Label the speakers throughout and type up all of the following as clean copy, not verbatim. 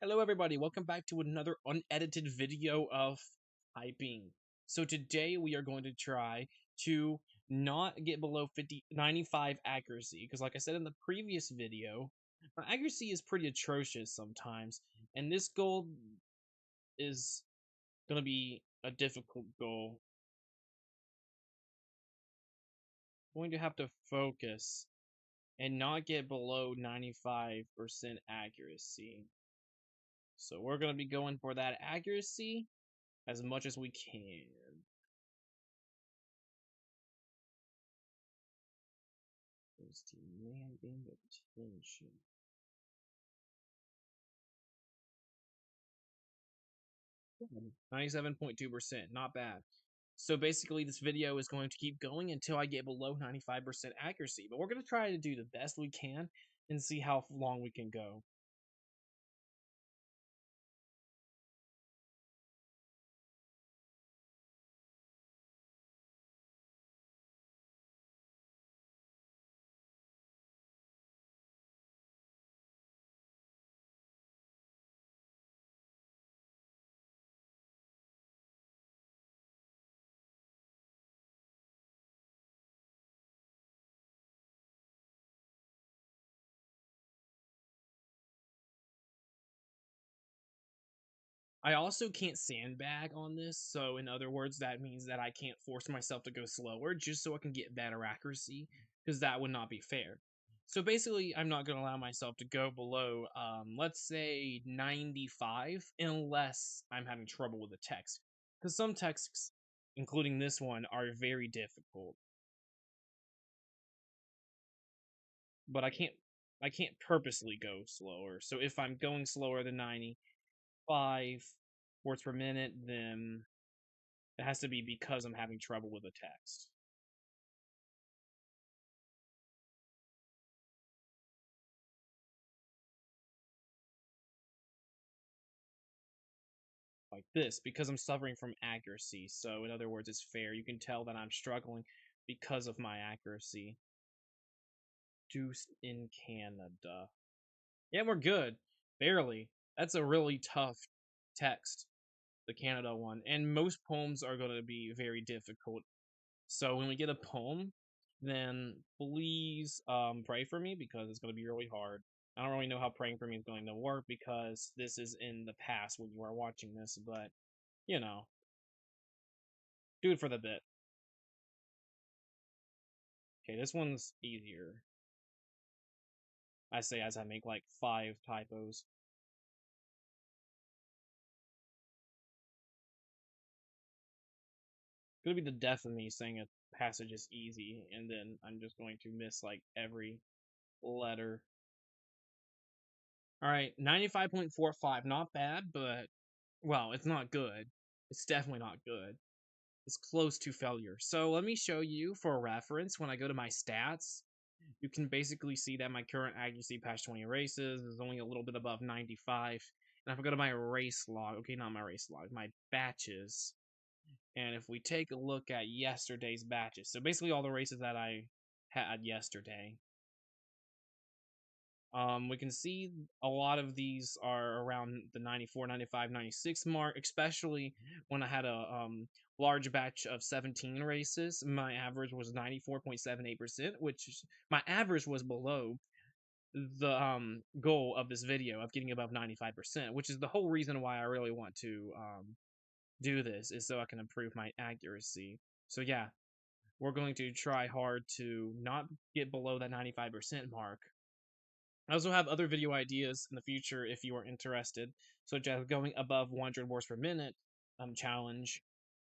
Speaker 1: Hello everybody, welcome back to another unedited video of typing. So today we are going to try to not get below 95 accuracy, because like I said in the previous video, my accuracy is pretty atrocious sometimes, and this goal is going to be a difficult goal. I'm going to have to focus and not get below 95% accuracy. So we're going to be going for that accuracy as much as we can. Is demanding attention. 97.2%, not bad. So basically, this video is going to keep going until I get below 95% accuracy. But we're going to try to do the best we can and see how long we can go. I also can't sandbag on this, so in other words, that means that I can't force myself to go slower just so I can get better accuracy, because that would not be fair. So basically, I'm not going to allow myself to go below, let's say 95, unless I'm having trouble with the text. Because some texts, including this one, are very difficult. But I can't purposely go slower. So if I'm going slower than 95 words per minute, then it has to be because I'm having trouble with the text. Like this, because I'm suffering from accuracy. So, in other words, it's fair. You can tell that I'm struggling because of my accuracy. Deuce in Canada. Yeah, we're good. Barely. That's a really tough text, the Canada one. And most poems are going to be very difficult. So, when we get a poem, then please pray for me because it's going to be really hard. I don't really know how praying for me is going to work because this is in the past when you are watching this, but you know, do it for the bit. Okay, this one's easier. I say as I make like 5 typos. It's gonna be the death of me saying a passage is easy, and then I'm just going to miss like every letter. Alright, 95.45, not bad, but well, it's not good. It's definitely not good. It's close to failure. So let me show you for a reference when I go to my stats. You can basically see that my current accuracy past 20 races is only a little bit above 95. And if I go to my race log, okay, not my race log, my batches, and if we take a look at yesterday's batches, so basically all the races that I had yesterday, we can see a lot of these are around the 94, 95, 96 mark, especially when I had a large batch of 17 races. My average was 94.78%, which my average was below the goal of this video of getting above 95%, which is the whole reason why I really want to do this, is so I can improve my accuracy. So yeah, we're going to try hard to not get below that 95% mark. I also have other video ideas in the future if you are interested, such as going above 100 words per minute challenge,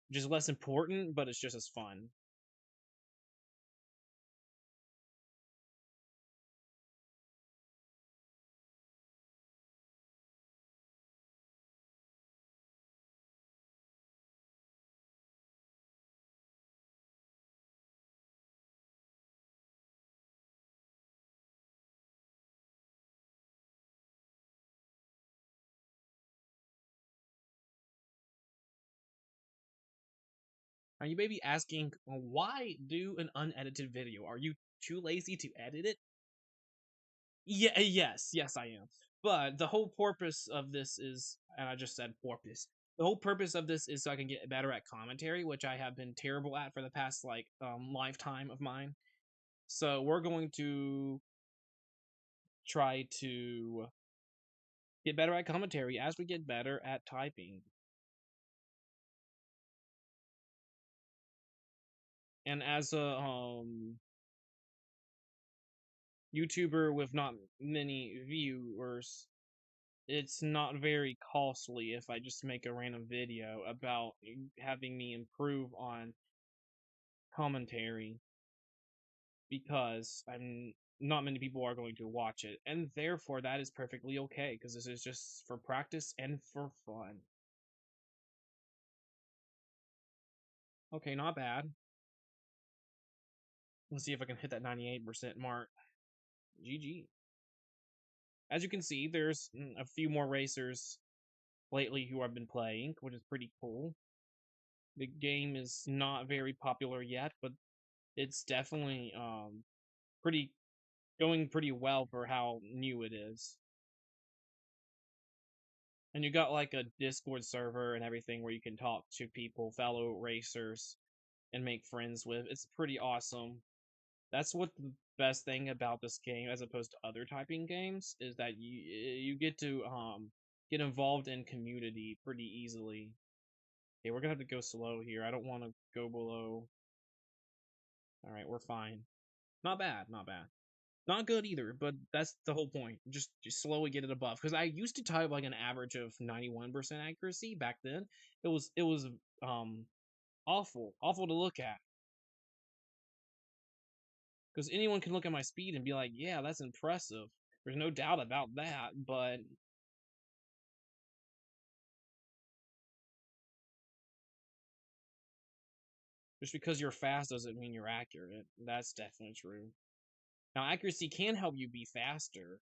Speaker 1: which is less important, but it's just as fun. Are you maybe asking, why do an unedited video? Are you too lazy to edit it? Yeah, yes, I am. But the whole purpose of this is, and I just said porpoise. The whole purpose of this is so I can get better at commentary, which I have been terrible at for the past like lifetime of mine. So we're going to try to get better at commentary as we get better at typing. And as a YouTuber with not many viewers, it's not very costly if I just make a random video about having me improve on commentary, because I'm not many people are going to watch it, and therefore that is perfectly okay because this is just for practice and for fun. Okay, not bad. Let's see if I can hit that 98% mark. GG. As you can see, there's a few more racers lately who I've been playing, which is pretty cool. The game is not very popular yet, but it's definitely pretty going pretty well for how new it is. And you got like a Discord server and everything where you can talk to people, fellow racers, and make friends with. It's pretty awesome. That's what the best thing about this game, as opposed to other typing games, is that you get to get involved in community pretty easily. Okay, we're gonna have to go slow here. I don't want to go below. All right, we're fine. Not bad, not bad. Not good either, but that's the whole point. Just slowly get it above. Because I used to type like an average of 91% accuracy back then. It was um awful to look at. Because anyone can look at my speed and be like, yeah, that's impressive. There's no doubt about that, but just because you're fast doesn't mean you're accurate. That's definitely true. Now, accuracy can help you be faster,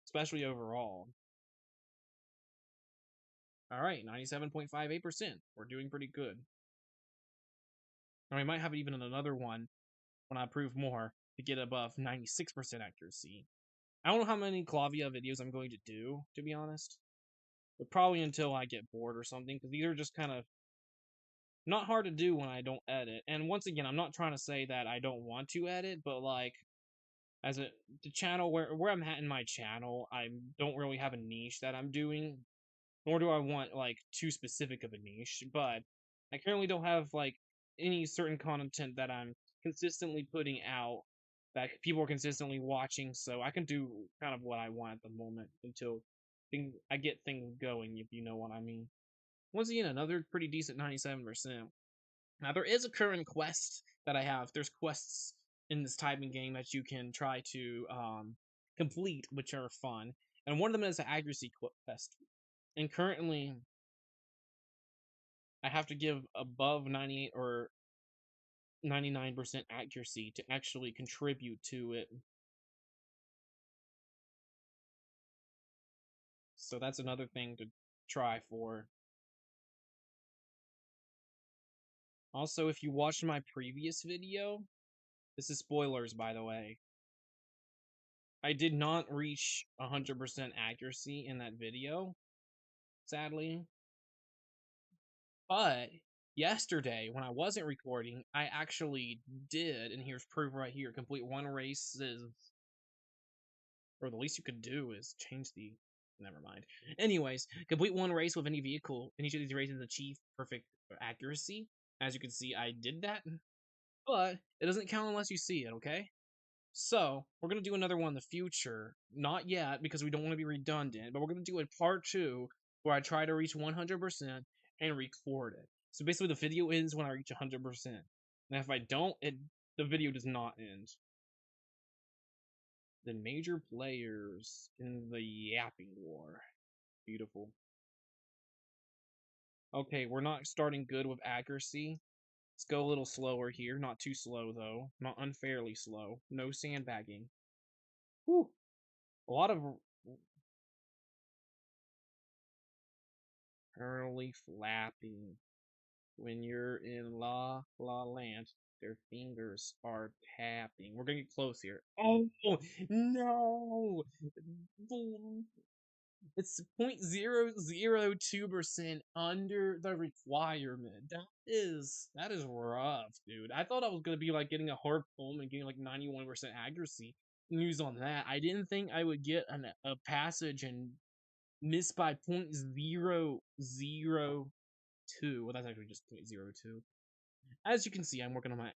Speaker 1: especially overall. All right, 97.58%. We're doing pretty good. And we might have even another one when I prove more to get above 96% accuracy. I don't know how many Klavia videos I'm going to do, to be honest. But probably until I get bored or something, because these are just kind of not hard to do when I don't edit. And once again, I'm not trying to say that I don't want to edit, but like as a the channel where I'm at in my channel, I don't really have a niche that I'm doing, nor do I want like too specific of a niche. But I currently don't have like any certain content that I'm consistently putting out that people are consistently watching, so I can do kind of what I want at the moment until I get things going, if you know what I mean. Once again, another pretty decent 97%. Now, there is a current quest that I have. There's quests in this typing game that you can try to complete, which are fun. And one of them is an accuracy quest. And currently, I have to give above 98 or 99% accuracy to actually contribute to it. So that's another thing to try for. Also, if you watched my previous video, this is spoilers, by the way. I did not reach 100% accuracy in that video, sadly. But yesterday, when I wasn't recording, I actually did, and here's proof right here. Complete one race is, or the least you could do is change the. Never mind. Anyways, complete one race with any vehicle, and each of these races achieve perfect accuracy. As you can see, I did that, but it doesn't count unless you see it, okay? So, we're going to do another one in the future. Not yet, because we don't want to be redundant, but we're going to do a part 2 where I try to reach 100% and record it. So basically, the video ends when I reach 100%. And if I don't, the video does not end. The major players in the yapping war. Beautiful. Okay, we're not starting good with accuracy. Let's go a little slower here. Not too slow, though. Not unfairly slow. No sandbagging. Whew. A lot of early flapping when you're in La La Land. Their fingers are tapping. We're gonna get close here. Oh no! It's 0.002% under the requirement. That is rough, dude. I thought I was gonna be like getting a hard poem and getting like 91% accuracy news on that. I didn't think I would get a passage and miss by 0.002. Well, that's actually just 0.02. As you can see, I'm working on my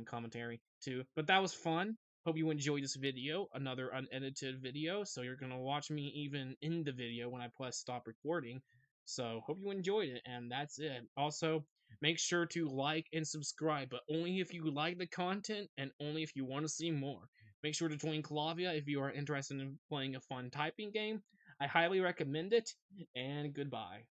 Speaker 1: commentary too. But that was fun. Hope you enjoyed this video, another unedited video. So you're gonna watch me even in the video when I press stop recording. So hope you enjoyed it, and that's it. Also, make sure to like and subscribe, but only if you like the content and only if you want to see more. Make sure to join Klavia if you are interested in playing a fun typing game. I highly recommend it, and goodbye.